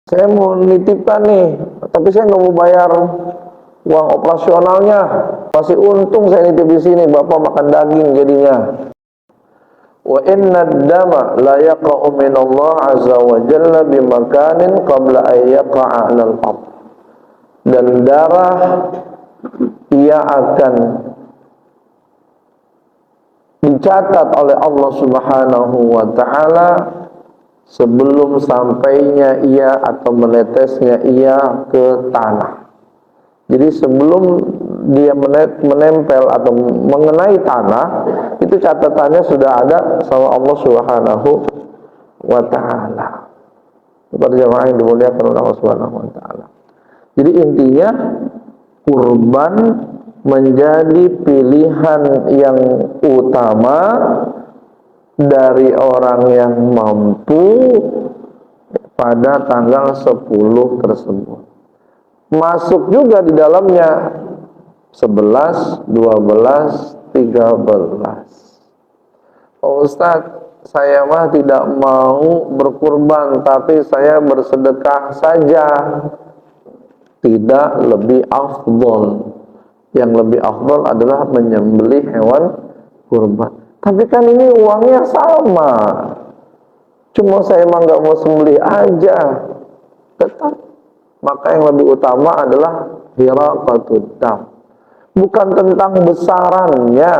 Saya mau nitipkan nih, tapi saya nggak mau bayar uang operasionalnya. Masih untung saya nitip di sini, Bapak makan daging jadinya. Wa inna ad-dama la yaqa'u min Allah azza wa jalla bi makanin qabla an yaqa'a 'alal ard. Dan darah ia akan dicatat oleh Allah Subhanahu wa taala sebelum sampainya ia atau menetesnya ia ke tanah. Jadi sebelum dia menempel atau mengenai tanah, itu catatannya sudah ada sama Allah Subhanahu wa taala. Kepada jemaah yang dimuliakan oleh Allah Subhanahu wa taala. Jadi intinya kurban menjadi pilihan yang utama dari orang yang mampu pada tanggal 10 tersebut. Masuk juga di dalamnya 11, 12, 13. Oh Ustaz, saya mah tidak mau berkurban, tapi saya bersedekah saja. Tidak lebih afdol. Yang lebih afdol adalah menyembelih hewan kurban. Tapi kan ini uangnya sama. Cuma saya emang nggak mau sembelih aja. Tetap. Maka yang lebih utama adalah hiraqatud dam. Bukan tentang besarannya,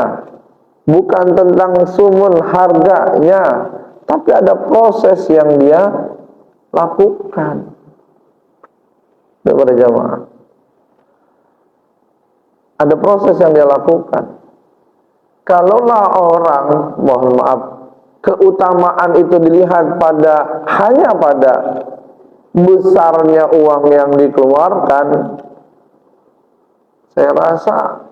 bukan tentang sumun harganya, tapi ada proses yang dia lakukan. Kepada jamaah, ada proses yang dia lakukan. Kalaulah orang, mohon maaf, keutamaan itu dilihat hanya pada besarnya uang yang dikeluarkan, saya rasa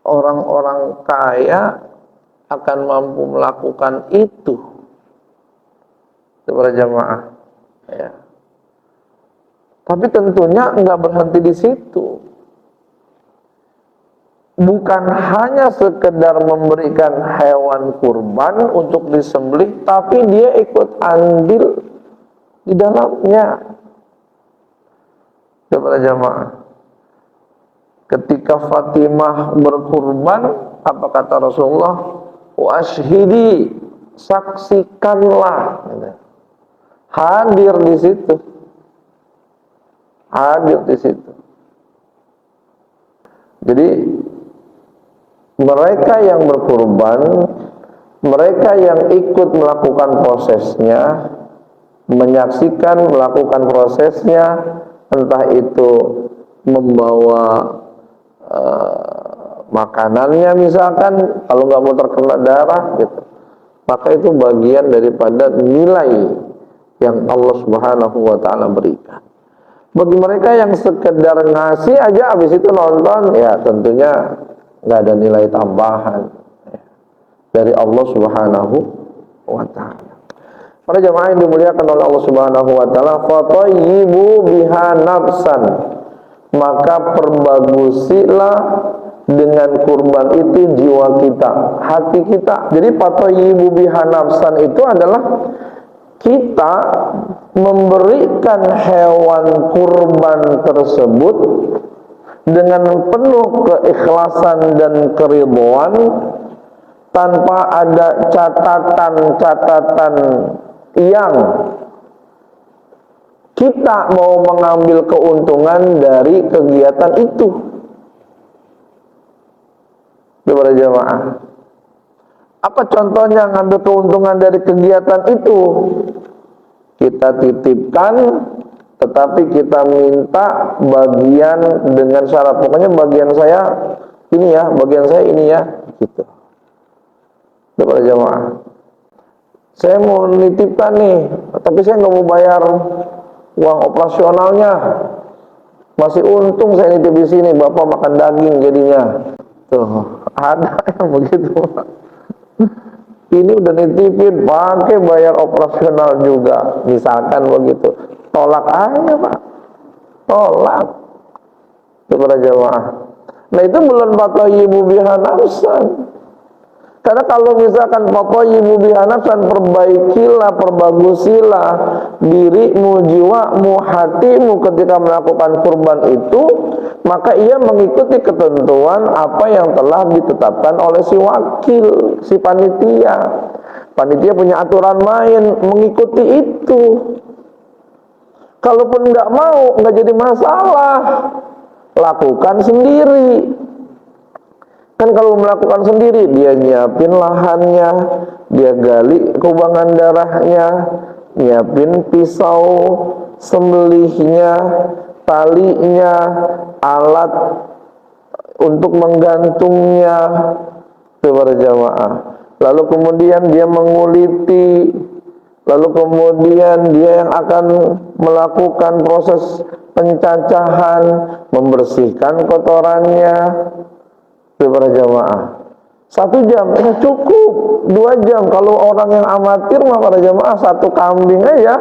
orang-orang kaya akan mampu melakukan itu. Kepada jamaah, ya. Tapi tentunya enggak berhenti di situ. Bukan hanya sekedar memberikan hewan kurban untuk disembelih, tapi dia ikut andil di dalamnya. Kepada jamaah, ketika Fatimah berkurban, apa kata Rasulullah? Washhidi, saksikanlah. Hadir di situ. Hadir di situ. Jadi mereka yang berkurban, mereka yang ikut melakukan prosesnya, menyaksikan melakukan prosesnya, entah itu membawa makanannya misalkan, kalau nggak mau terkena darah gitu, maka itu bagian daripada nilai yang Allah Subhanahu wa taala berikan. Bagi mereka yang sekedar ngasih aja habis itu nonton, ya tentunya nggak ada nilai tambahan dari Allah Subhanahu wa taala. Para jemaah yang dimuliakan oleh Allah Subhanahu wa taala, fatayyibu biha nafsan, maka perbagusilah dengan kurban itu jiwa kita, hati kita. Jadi fatayyibu biha nafsan itu adalah kita memberikan hewan kurban tersebut dengan penuh keikhlasan dan keridhaan, tanpa ada catatan-catatan yang kita mau mengambil keuntungan dari kegiatan itu. Kepada jemaah, apa contohnya ngambil keuntungan dari kegiatan itu? Kita titipkan, tetapi kita minta bagian dengan syarat, pokoknya bagian saya ini ya, bagian saya ini ya, gitu. Kepada jemaah, saya mau nitipkan nih, tapi saya nggak mau bayar uang operasionalnya. Masih untung saya nitip di sini, Bapak makan daging jadinya. Tuh, ada yang begitu. Ini udah nitipin, pakai bayar operasional juga, misalkan begitu. Tolak aja Pak, tolak. Kepada jemaah. Nah itu belum fatayyibu biha nafsan. Karena kalau misalkan ibu bihanafsan, perbaikilah, perbagusilah dirimu, jiwamu, hatimu ketika melakukan kurban itu, maka ia mengikuti ketentuan apa yang telah ditetapkan oleh si wakil, si panitia. Panitia punya aturan main, mengikuti itu. Kalaupun nggak mau, nggak jadi masalah, lakukan sendiri. Kan kalau melakukan sendiri, dia nyiapin lahannya, dia gali kubangan darahnya, nyiapin pisau sembelihnya, talinya, alat untuk menggantungnya, itu para jamaah. Lalu kemudian dia menguliti, lalu kemudian dia yang akan melakukan proses pencacahan, membersihkan kotorannya. Para jamaah, 1 jam ya cukup, 2 jam. Kalau orang yang amatir mah para jamaah 1 kambing aja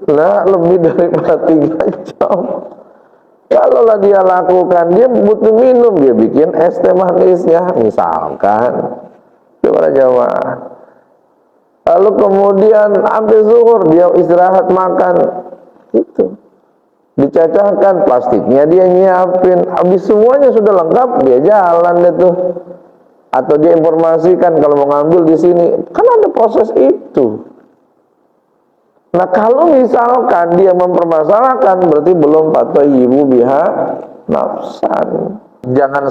lah lebih daripada 3 jam. Kalau lah dia lakukan, dia butuh minum, dia bikin es teh manisnya misalkan, para jamaah. Lalu kemudian sampai zuhur dia istirahat makan, itu dicacahkan, plastiknya dia nyiapin, habis semuanya sudah lengkap, dia jalan itu. Atau dia informasikan kalau mau ngambil di sini, kan ada proses itu. Nah kalau misalkan dia mempermasalahkan, berarti belum ibu biha nafsan. Jangan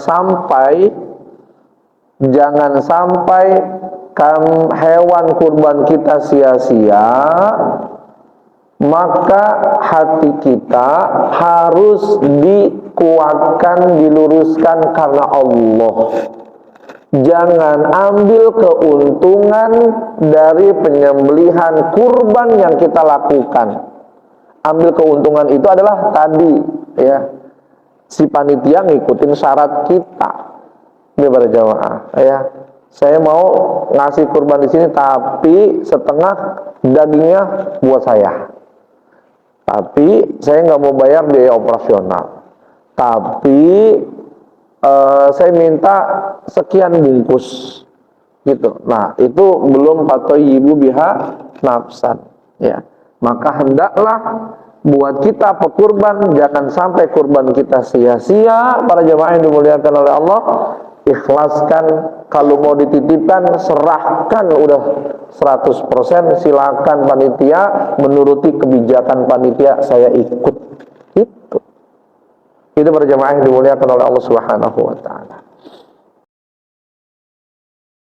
sampai hewan kurban kita sia-sia, maka hati kita harus dikuatkan, diluruskan karena Allah. Jangan ambil keuntungan dari penyembelihan kurban yang kita lakukan. Ambil keuntungan itu adalah tadi, ya, si panitia ngikutin syarat kita. Ini para jamaah, ya. Saya mau ngasih kurban di sini, tapi setengah dagingnya buat saya. Tapi saya nggak mau bayar biaya operasional. Tapi saya minta sekian bungkus, gitu. Nah itu belum ibu biha nafsan, ya. Maka hendaklah buat kita pekurban, jangan sampai kurban kita sia-sia. Para jemaah yang dimuliakan oleh Allah, ikhlaskan. Kalau mau dititipkan, serahkan udah 100%, silakan panitia, menuruti kebijakan panitia, saya ikut. Itu para jemaah yang dimuliakan oleh Allah Subhanahu wa taala.